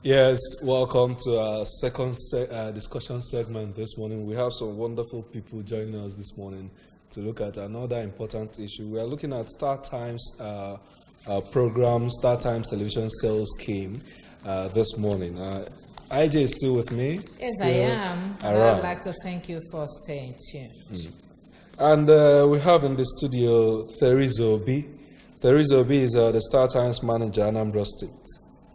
Yes, welcome to our second discussion segment this morning. We have some wonderful people joining us this morning to look at another important issue. We are looking at Startimes program, Startimes television sales scheme this morning. IJ is still with me. Yes, still I am. And I'd like to thank you for staying tuned. And we have in the studio Theresa Obi. Theresa Obi is the Startimes manager, Anambra State.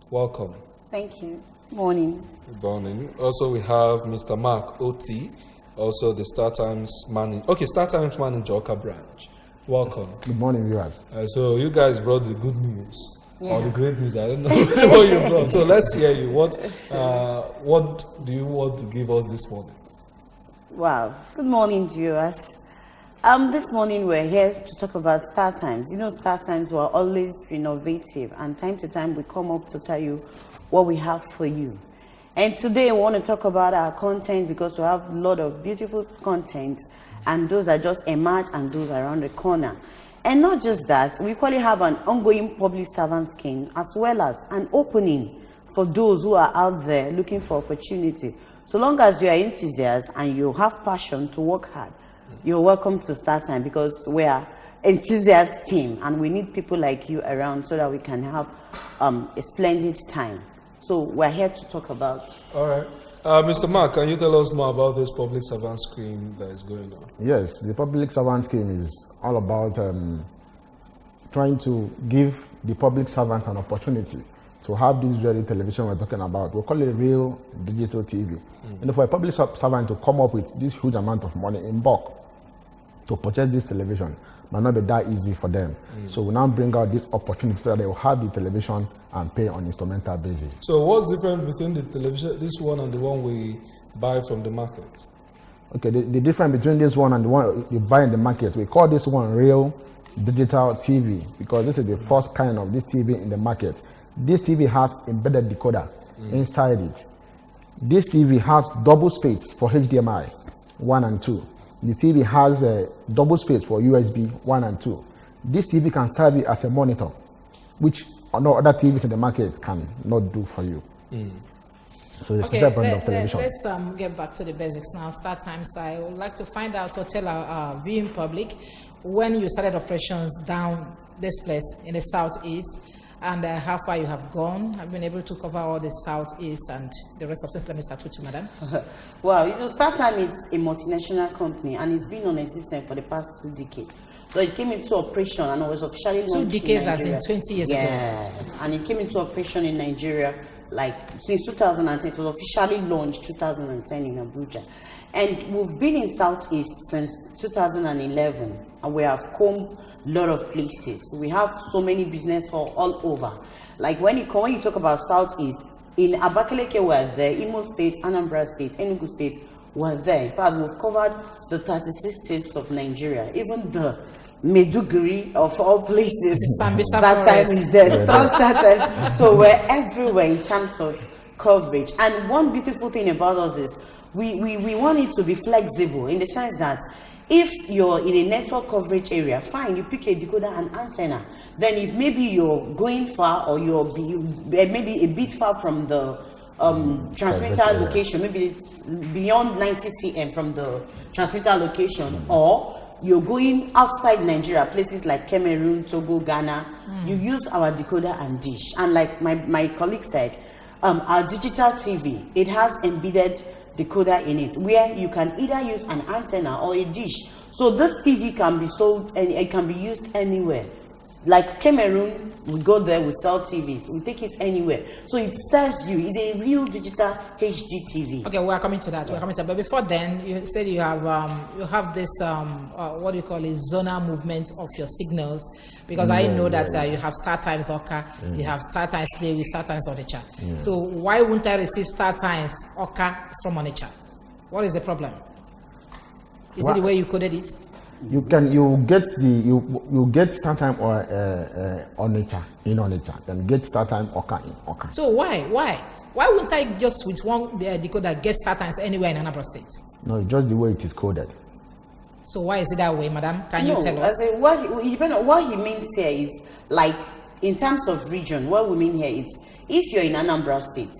Welcome. Thank you. Morning. Good morning. Also, we have Mr. Mark Oti, also the Startimes manager. Okay, Startimes manager, Oka branch. Welcome. Good morning, viewers. So you guys brought the good news or the great news. I don't know what you brought. So let's hear you. What do you want to give us this morning? Wow. Good morning, viewers. This morning we're here to talk about Startimes. You know, Startimes were always innovative, and time to time we come up to tell you what we have for you. And today I want to talk about our content because we have a lot of beautiful content, and those that just emerge and those around the corner. And not just that, we equally have an ongoing public servant scheme as well as an opening for those who are out there looking for opportunity. So long as you are enthusiastic and you have passion to work hard, you're welcome to Startime, because we are enthusiast team and we need people like you around so that we can have a splendid time. So we're here to talk about. All right. Mr. Mark, can you tell us more about this public servant scheme that is going on? Yes, the public servant scheme is all about trying to give the public servant an opportunity to have this very television we're talking about. We call it real digital TV. And for a public servant to come up with this huge amount of money in bulk to purchase this television might not be that easy for them. So we now bring out this opportunity so that they will have the television and pay on instrumental basis. So what's different between the television, this one and the one we buy from the market? Okay, the difference between this one and the one you buy in the market, we call this one real digital TV because this is the first kind of this TV in the market. This TV has embedded decoder inside it. This TV has double space for HDMI 1 and 2. This TV has a double space for USB 1 and 2. This TV can serve you as a monitor, which no other TVs in the market can not do for you. So it's a brand of television. Let's get back to the basics now. Startimes, I would like to find out or tell our viewing public when you started operations down this place in the southeast and how far you have gone. I've been able to cover all the southeast and the rest of this. Let me start with you, madam. Well, you know, Startime is a multinational company and it's been on existence for the past 2 decades. So it came into operation and it was officially launched 2 decades in Nigeria. as in 20 years ago. Yes, and it came into operation in Nigeria like since 2010. It was officially launched 2010 in Abuja. And we've been in Southeast since 2011 and we have come a lot of places. We have so many business halls all over. Like when you talk about Southeast, in Abakaleke we're there, Imo State, Anambra State, Enugu State, we're there. In fact, we've covered the 36 states of Nigeria, even the Meduguri of all places. Sambisa that Forest. time is there. So we're everywhere in terms of coverage. And one beautiful thing about us is we want it to be flexible in the sense that if you're in a network coverage area, fine, you pick a decoder and antenna. Then if maybe you're going far or you're maybe a bit far from the transmitter location, maybe beyond 90 cm from the transmitter location, or you're going outside Nigeria, places like Cameroon, Togo, Ghana, you use our decoder and dish. And like my colleague said, our digital TV, it has embedded decoder in it, where you can either use an antenna or a dish. So this TV can be sold and it can be used anywhere. Like Cameroon, we go there, we sell TVs, we take it anywhere. So it serves you, it's a real digital HD TV. Okay, we are coming to that. But before then, you said you have this what do you call it, zonal movement of your signals, because I know that you have Startimes Oka, you have Startimes Dewi, Startimes Onitsha. So why wouldn't I receive Startimes Oka from Onitsha? What is the problem? Is it the way you coded it? You get Startime or Onitsha in Onitsha, then get Startime Oka in Oka. So why wouldn't I just with one decoder get Startimes anywhere in Anambra State? No, just the way it is coded. So why is it that way, madam? Can you tell us? What he means here is, like, in terms of region, what we mean here is, if you're in Anambra State,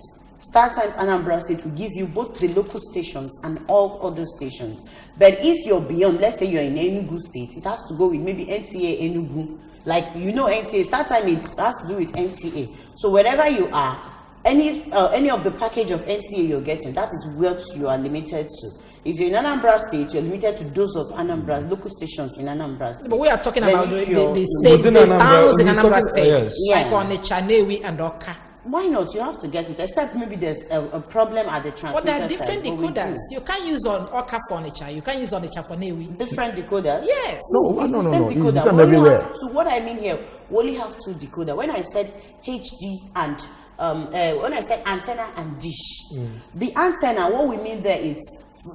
Startimes Anambra State will give you both the local stations and all other stations. But if you're beyond, let's say you're in Enugu State, it has to go with maybe NTA Enugu. Like, you know, NTA, Startime, it has to do with NTA. So wherever you are, any of the package of NTA you're getting, that is what you are limited to. If you're in Anambra State, you're limited to those of Anambra's local stations in Anambra State. But we are talking Then about if the you're state, the within Anambra, towns in he's Anambra talking- State, yes. like Yeah. on the Chanewi and Oka. Why not? You have to get it, except maybe there's a problem at the transmitter. But there are different side, but we decoders. do. You can't use on Oka furniture. You can't use on the Chanewi. Different decoders? Yes. No, It's no, the no, same no. It's decoder. the same We only everywhere. have two, what I mean here, we only have two decoder. When I said HD and when I said antenna and dish, the antenna, what we mean there is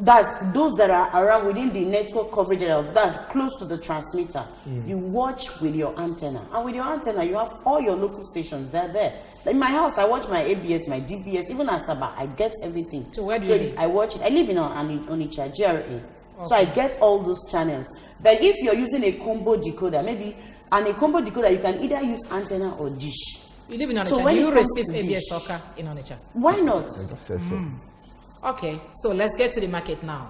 that's those that are around within the network coverage of that's close to the transmitter. You watch with your antenna, and with your antenna, you have all your local stations. They're there. Like in my house, I watch my ABS, my DBS, even Asaba. I get everything. So where do you live? I watch it. I live in Onitsha, GRA. So I get all those channels. But if you're using a combo decoder, maybe, and a combo decoder, you can either use antenna or dish. You live in So Onitsha. when Do you it comes receive to ABS dish- Oka in Onitsha? Why not? I just said so. Okay, so let's get to the market now.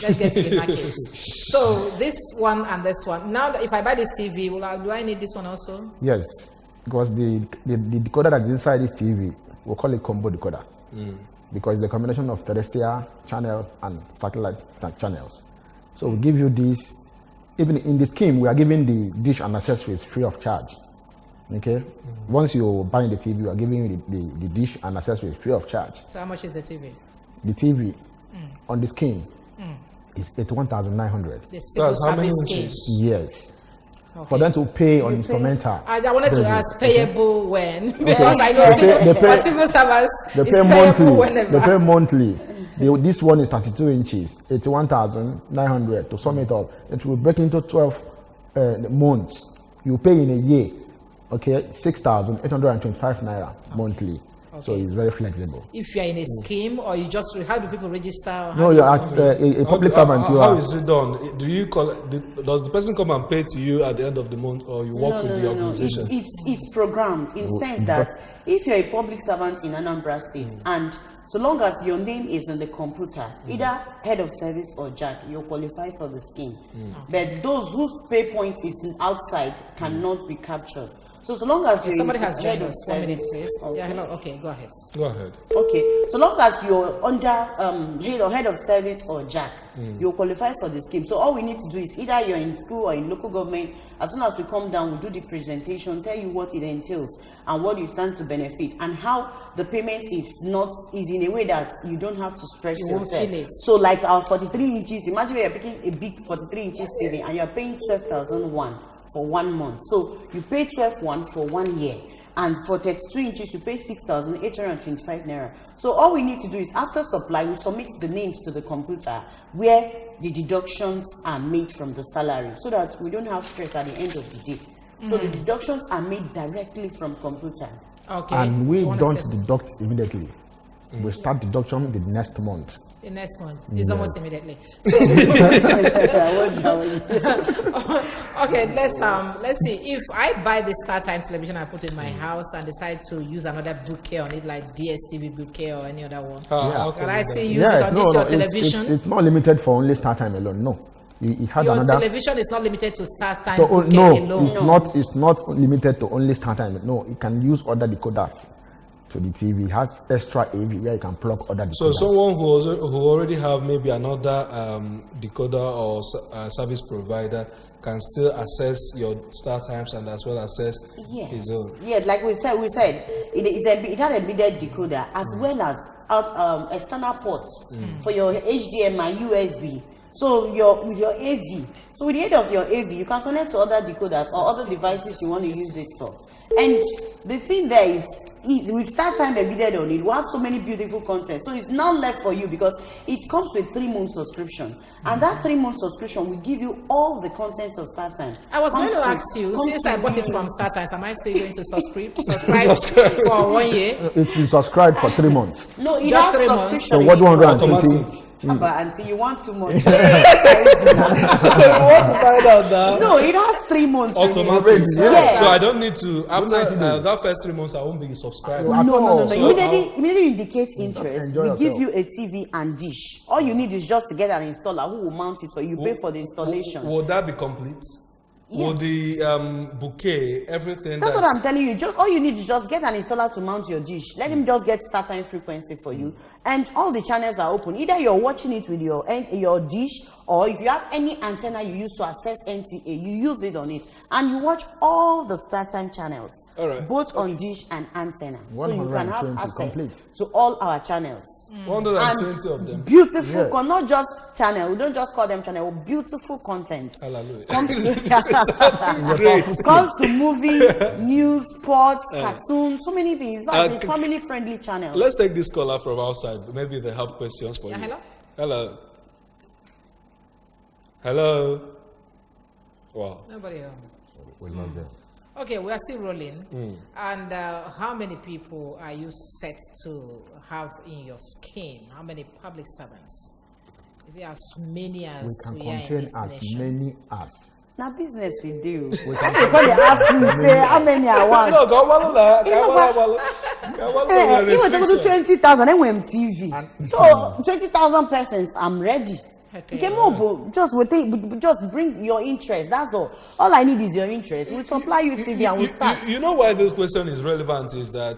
Let's get to the market. So this one and this one. Now, that if I buy this TV, do I need this one also? Yes, because the decoder that is inside this TV, we'll call it combo decoder. Because it's a combination of terrestrial channels and satellite channels. So we give you this, even in the scheme, we are giving the dish and accessories free of charge. Okay? Once you buy the TV, we are giving you the dish and accessories free of charge. So how much is the TV? The TV on the scheme is 81,900. The civil That's how many service scheme. inches? Yes. Okay. For them to pay on instrumental. I wanted to basis. ask payable when, because I know They pay- for civil servants They it's pay payable monthly. whenever. They pay monthly. This one is 32 inches, 81,900. To sum it up, it will break into 12 months. You pay in a year, okay, 6,825 naira monthly. So Okay. it's very flexible. If you are in a scheme, or you just how do people register? Or how No, do you're you- at a public servant. You How are. is it done? Do you does the person come and pay to you at the end of the month, or you work with the organization? It's programmed in the sense that if you're a public servant in Anambra State and so long as your name is in the computer, either head of service or JAG, you qualify for the scheme. But those whose pay point is outside cannot be captured. So long as you're Somebody in has head joined of us. 1 minute, service- please. Okay. Yeah, hello. Okay, go ahead. Go ahead. Okay, so long as you're under head of service or JAC, you'll qualify for the scheme. So all we need to do is either you're in school or in local government. As soon as we come down, we'll do the presentation, tell you what it entails and what you stand to benefit, and how the payment is in a way that you don't have to stress You won't yourself. feel it. So like our 43 inches, imagine you're picking a big 43 inches TV and you're paying 12,001 for 1 month. So you pay 12,1 for 1 year. And for 32 inches, you pay 6,825 naira. So all we need to do is after supply, we submit the names to the computer where the deductions are made from the salary so that we don't have stress at the end of the day. So the deductions are made directly from computer. Okay. And we You wanna don't say something? deduct immediately. We start deduction the next month. The next month. It's almost immediately. Okay, let's see. If I buy the StarTime television I put in my house and decide to use another bouquet on it, like DSTV bouquet or any other one, How can can I you still do use it on this your it's- television? It's not limited for only StarTime alone. No, it has Your another. television is not limited to StarTime So, bouquet no, alone. it's not limited to only StarTime. No, you can use other decoders to the TV. It has extra AV where you can plug other decoders. So someone who already have maybe another decoder or service provider can still access your StarTimes and as well access his own. Yeah, like we said, it had a embedded decoder as well as external ports for your HDMI, USB. So with your AV. So with the aid of your AV, you can connect to other decoders or other devices you want to use it for. And the thing there is with StarTime embedded on it, we have so many beautiful content. So it's now left for you because it comes with 3-month subscription. And that 3-month subscription will give you all the contents of StarTime. I was going to ask you, since I bought it from StarTimes, am I still going to subscribe for 1 year? If you subscribe for 3 months, No, it Just has 3 months. subscription. so what 120? Automatic. But until you want too much. You want to find out that? No, it has 3 months. Automatic. Yeah. So I don't need to, after that first 3 months, I won't be subscribed. No. So Immediately indicate interest. enjoy We give yourself. you a TV and dish. All you need is just to get an installer who will mount it for you. Pay for the installation. Would that be complete? Yeah. Would the bouquet, everything? That's what I'm telling you. Just all you need is just get an installer to mount your dish. Let him just get StarTime frequency for you, and all the channels are open. Either you're watching it with your dish, or if you have any antenna you use to access NTA, you use it on it, and you watch all the StarTime channels, All right. both on dish and antenna, so you can have 120 access complete. to all our channels. 120 of them. Beautiful, not just channel. We don't just call them channel. Beautiful content. Hallelujah. Comes to, Great. comes to movie, news, sports, cartoons, so many things. It's a family-friendly channel. Let's take this caller from outside. Maybe they have questions for you. Hello? Hello. Hello. Wow. Nobody. We're not there. Okay, we are still rolling. And how many people are you set to have in your scheme? How many public servants? Is it as many as We can we are in contain this as nation? many as. Now business we do. We When they ask me, say how many I want. No, go well that. You want to go to 20,000, then we TV. So 20,000 persons, I'm ready. Okay. Just bring your interest. That's all. All I need is your interest. We'll supply you TV and we'll start. You know why this question is relevant is that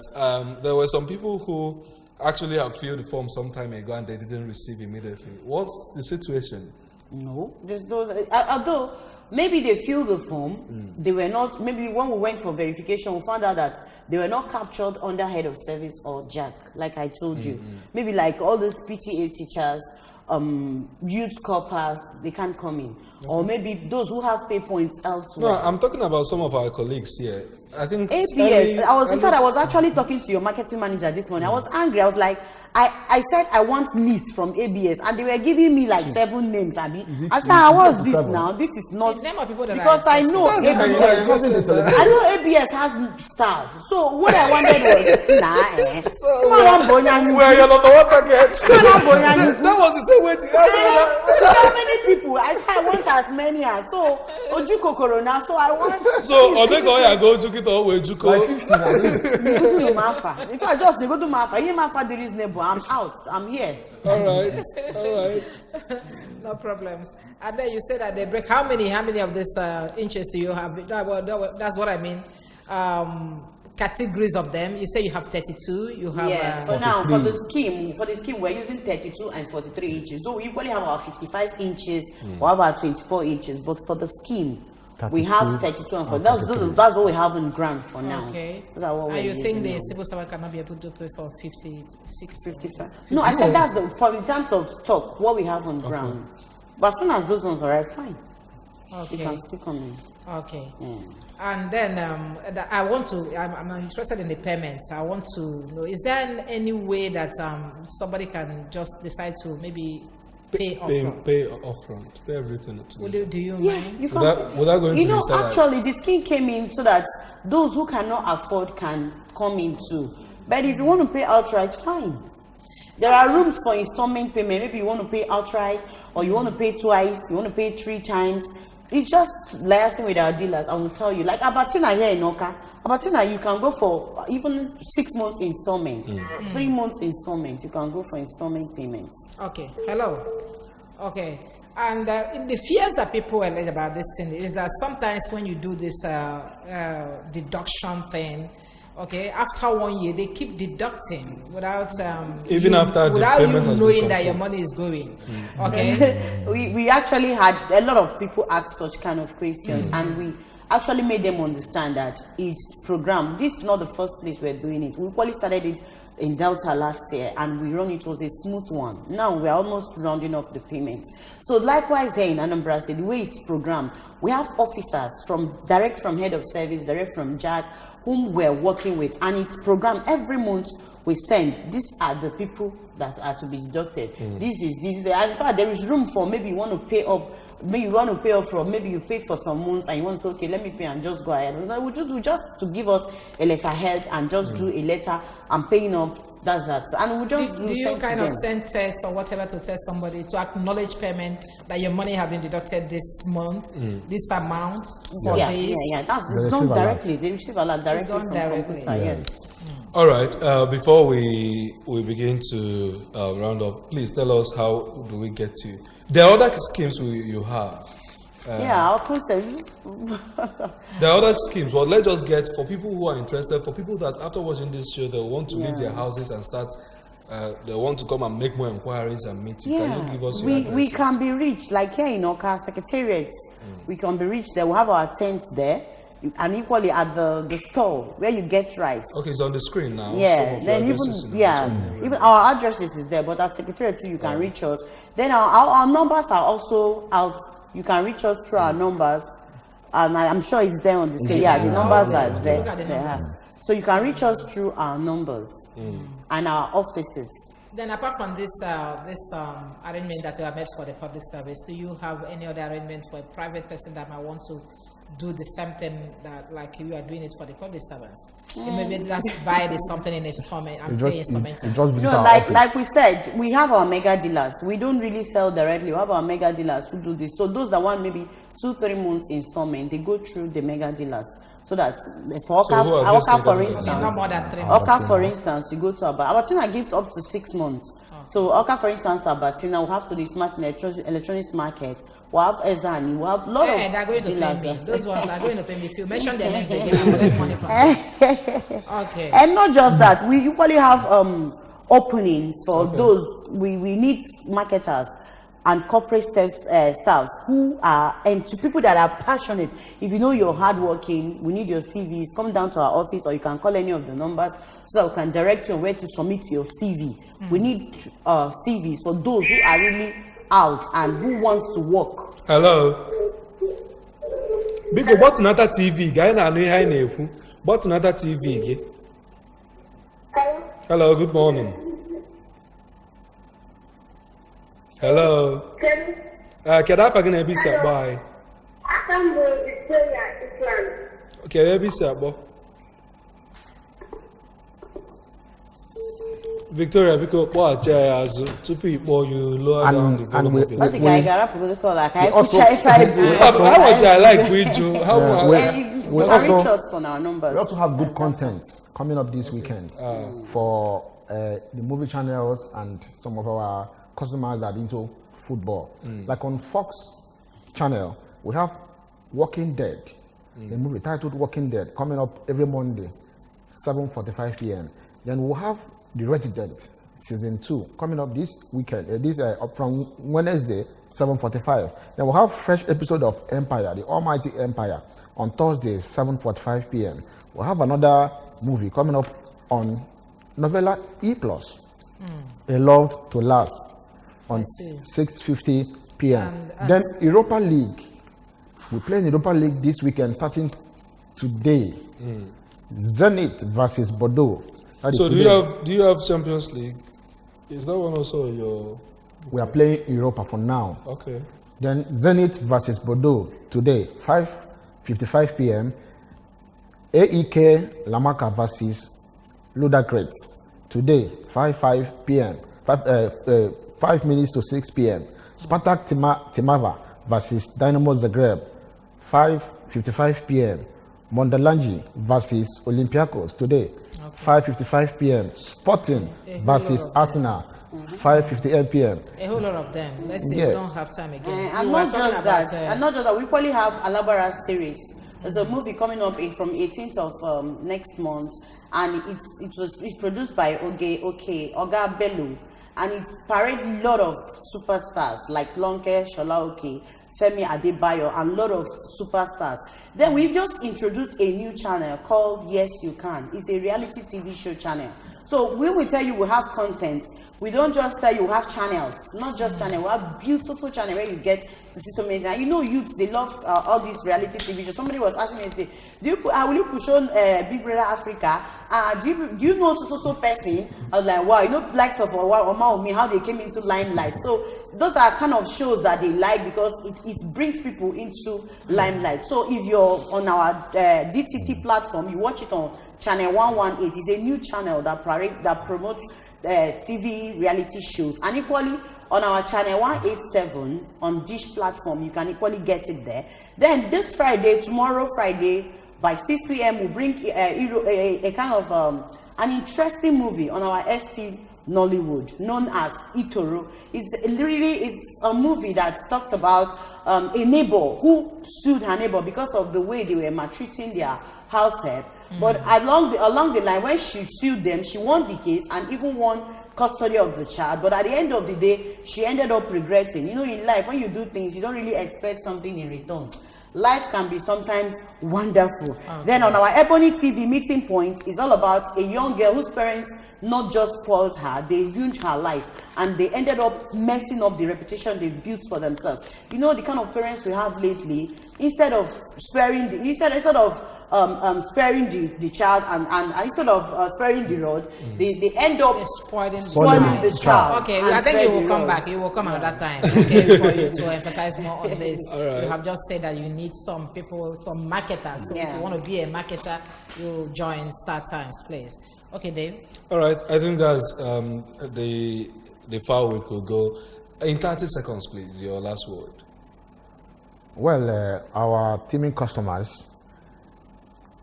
there were some people who actually have filled the form some time ago and they didn't receive immediately. What's the situation? No, there's no. Although maybe they filled the form, they were not. Maybe when we went for verification, we found out that they were not captured under head of service or JAC, like I told you. Maybe like all those PTA teachers, youth corpers, they can't come in. Or maybe those who have pay points elsewhere. No, I'm talking about some of our colleagues here. I think APS. In fact, I was actually talking to your marketing manager this morning. I was angry. I was like, I said I want list from ABS, and they were giving me like 7 names. I said, what's this now? This is not The name of people that because I know That's the ABS. people I know ABS has stars. So what I wanted was we are your number one target. That was the same way to how many people? I want as many as so Ojuko Corona. So I want. So Odego go Jukito we Juko. In fact, just go to Mafa. You Mafa the reasonable. I'm out. I'm here. All right. No problems. And then you said that they break. How many of this inches do you have? That's what I mean. Categories of them. You say you have 32. You have. Yeah. For now, for the scheme, we're using 32 and 43 inches. So we usually have about 55 inches or about 24 inches. But for the scheme, we have 32 and 40. That's what we have in grant for now. Okay. And you think the civil servant cannot be able to pay for 56, 55? No, I said that's for in terms of stock, what we have on ground. But as soon as those ones are right, fine. Okay. You can still come in. Okay. And then I'm interested in the payments. I want to know, is there any way that somebody can just decide to maybe pay upfront? Pay upfront. Pay everything. Do you mind? You Without going to the salary. actually, the scheme came in so that those who cannot afford can come in too. But if you want to pay outright, fine. There are rooms for installment payment. Maybe you want to pay outright, or you want to pay twice, you want to pay 3 times. It's just liaising with our dealers. I will tell you, like Abatina here in Oka, Abatina, you can go for even 6 months installment, 3 months installment. You can go for installment payments. Okay. Hello. Okay. And the fears that people allege about this thing is that sometimes when you do this deduction thing, okay, after 1 year they keep deducting without Even after the without payment you has knowing been that your complete. money is going. Okay. We actually had a lot of people ask such kind of questions, and we actually made them understand that it's program. This is not the first place we're doing it. We probably started it in Delta last year, and we run it was a smooth one. Now we're almost rounding up the payments. So likewise here in Anambra State, the way it's programmed, we have officers direct from head of service, direct from JAG, whom we're working with, and it's programmed every month. We send, these are the people that are to be deducted. This is in fact, there is room for maybe you want to pay up, maybe you want to pay up from, maybe you paid for some months and you want to say, okay, let me pay and just go ahead. We just to give us a letterhead and just do a letter, I'm paying up that's that. So, and we just Do you kind of send tests or whatever to test somebody to acknowledge payment that your money have been deducted this month, this amount for this? Yeah. It's done directly. They receive a lot directly done from directly. computer, yes. All right. Before we begin to round up, please tell us how do we get to. There are other schemes you have. Our concept. There are other schemes, but let's just get for people who are interested, for people that after watching this show they want to leave their houses and start. They want to come and make more inquiries and meet you. Can you give us your addresses? We can be reached, like here in Oka Secretariat. We can be reached there. We have our tents there. And equally at the store where you get rice. Okay, it's on the screen now. Yeah, then even our addresses is there, but at Secretariat too, you can reach us. Then our numbers are also out. You can reach us through our numbers, and I'm sure it's there on the screen. Yeah, the numbers are there. Look at the numbers. So you can reach us through our numbers and our offices. Then apart from this arrangement that you have made for the public service, do you have any other arrangement for a private person that might want to do the same thing that like you are doing it for the public servants? Maybe just buy something in installment and pay installment. Like we said, we have our mega dealers. We don't really sell directly. We have our mega dealers who do this. So those that want maybe 2-3 months installment, they go through the mega dealers. So that for Oka, for instance, not more than 3 months. Oka, for instance, you go to Abatina gives up to 6 months. So Oka, for instance, Abatina will have to the smart electronics market. We have Ezani. We have a lot of. They're going to pay me. Those ones are going to pay me. If you mention their names again, I will get money from them. Okay. And not just that, we usually have openings for those. We need marketers and corporate staffs who are, and to people that are passionate. If you know you're hardworking, we need your CVs. Come down to our office, or you can call any of the numbers so that we can direct you on where to submit your CV. We need CVs for those who are really out and who wants to work. Hello. Big what another TV guy na no hi na eku. What another TV? Hello, good morning. Hello. Can I forget to say bye? Okay, be say Victoria, because what as two people you lower down the volume of your the guy got up with the call like I like we do. We also trust on our numbers. We also have good content coming up this weekend for the movie channels and some of our customers that are into football. Like on Fox channel, we have Walking Dead, the movie titled Walking Dead, coming up every Monday, 7:45 p.m. Then we'll have The Resident season 2 coming up this weekend. Up from Wednesday, 7:45. Then we'll have fresh episode of Empire, the Almighty Empire, on Thursday, 7:45 p.m. We'll have another movie coming up on Novella E+, A Love to Last, on 6:50 p.m. Then Europa League. We play in Europa League this weekend, starting today. Zenit versus Bordeaux. So do you have Champions League? Is that one also your? We are playing Europa for now. Okay. Then Zenit versus Bordeaux today, 5:55 p.m. AEK Lamaka versus Ludogorets today, 5:05 p.m. 5 minutes to 6 p.m. Spartak Timava versus Dynamo Zagreb, 5:55 p.m. Mondalangi versus Olympiacos today, 5:55 p.m. Sporting versus Arsenal, 5:58 p.m. A whole lot of them. Let's see, we don't have time again. And not just that, we probably have Alabara series. There's a movie coming up from 18th of next month, and it's produced by Oga Bello, and it's parade a lot of superstars like Lonke, Shola Oke, Femi Adebayo, and a lot of superstars. Then we've just introduced a new channel called Yes You Can. It's a reality TV show channel. So when we tell you we have content, we don't just tell you we have channels, not just channels. We have beautiful channel where you get to see so many things. You know, youths, they love all these reality TV shows. Somebody was asking me, say, will you push on Big Brother Africa? Do you know so person? I was like, wow, you know, likes of Oma Omi, how they came into limelight. So those are kind of shows that they like because it brings people into limelight. So if you're on our DTT platform, you watch it on channel 118. It's a new channel that promotes TV reality shows, and equally on our channel 187 on Dish platform, you can equally get it there. Then this Friday, tomorrow Friday, by 6 p.m. we'll bring a kind of an interesting movie on our ST Nollywood known as Itoro. It's a movie that talks about a neighbor who sued her neighbor because of the way they were maltreating their house help. But along the line, when she sued them, she won the case and even won custody of the child. But at the end of the day, she ended up regretting. You know, in life, when you do things, you don't really expect something in return. Life can be sometimes wonderful. Okay. Then on our Ebony TV meeting point is all about a young girl whose parents not just spoiled her, they ruined her life, and they ended up messing up the reputation they built for themselves. You know, the kind of parents we have lately, instead of sparing the child and instead of sparing the rod, they end up spoiling the child. Okay, I think you will come back. You will come another time. Okay, for you to emphasize more on this. Right. You have just said that you need some people, some marketers. So if you want to be a marketer, you join Startimes, please. Okay, Dave. All right, I think that's the far we could go. In 30 seconds, please, your last word. Well, our teaming customers,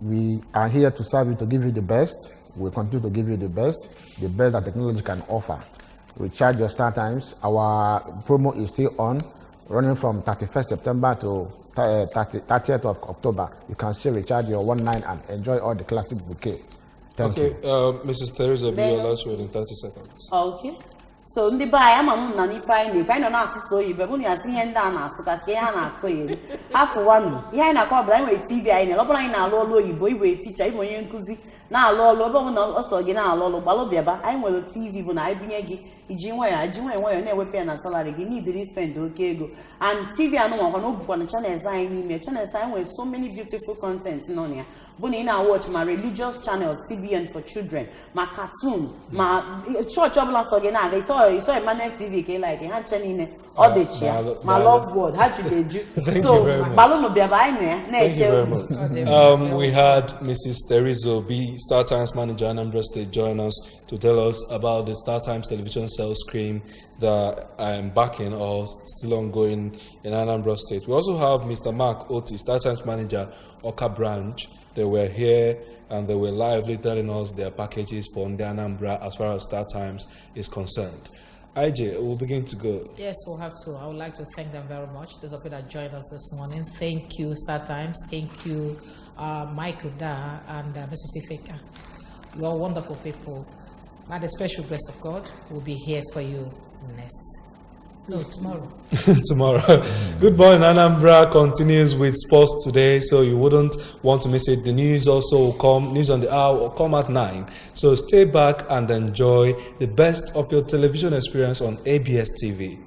we are here to serve you, to give you the best. We'll continue to give you the best that technology can offer. We charge your Startimes. Our promo is still on, running from 31st September to 30th of October. You can still recharge your 19 and enjoy all the classic bouquet. Thank you. Mrs. Teresa, be your last word in 30 seconds. Okay. So ndị ba ya ma na ni fine ni pa na asụsụ oyibo bụ na asị ihe ndị a na-asụ ka sị ha na-akọ eri afọ wanu ihe anyị na-akọ ọbụla anyị nwere TV anyị na-alụ anyị na-alụ ọlụ oyibo iwe ticha iwe onye nkụzi na-alụ ọlụ ebe ọbụla ọsọ gị na-alụ ọlụ gbalụ bịaba anyị nwere TV bụ na anyị binye gị iji nwayọ na-ewepụ ya na salary gị n'idiri spend oke ego, and TV anụnwakwa na obukwa na channels anyị n'ime channels anyị nwere so many beautiful content nọ na ya bụ na ị na-watch ma religious channels, TBN for children, ma cartoon, ma church ọbụla sọ gị na-aga iso Emmanuel TV ka ị like ha nche niile ọ dị chi ya ma love word ha jideju so gbalụnụ bịaba anyị na-eche. We had Mrs. Teresa Obi, Startimes manager Anambra State, join us to tell us about the Startimes television sales scheme that are embarking or still ongoing in Anambra State. We also have Mr. Mark Oti, Startimes manager, Oka branch. They were here and they were lively telling us their packages for the Anambra as far as Startimes is concerned. IJ, we'll begin to go. Yes, we'll have to. I would like to thank them very much. Those of you that joined us this morning. Thank you, Startimes. Thank you, Mike Uda and Mrs. Ifeka. You are wonderful people. By the special grace of God, we'll be here for you tomorrow. Tomorrow. Good morning, Anambra continues with sports today, so you wouldn't want to miss it. The news also will come, news on the hour will come at 9. So stay back and enjoy the best of your television experience on ABS TV.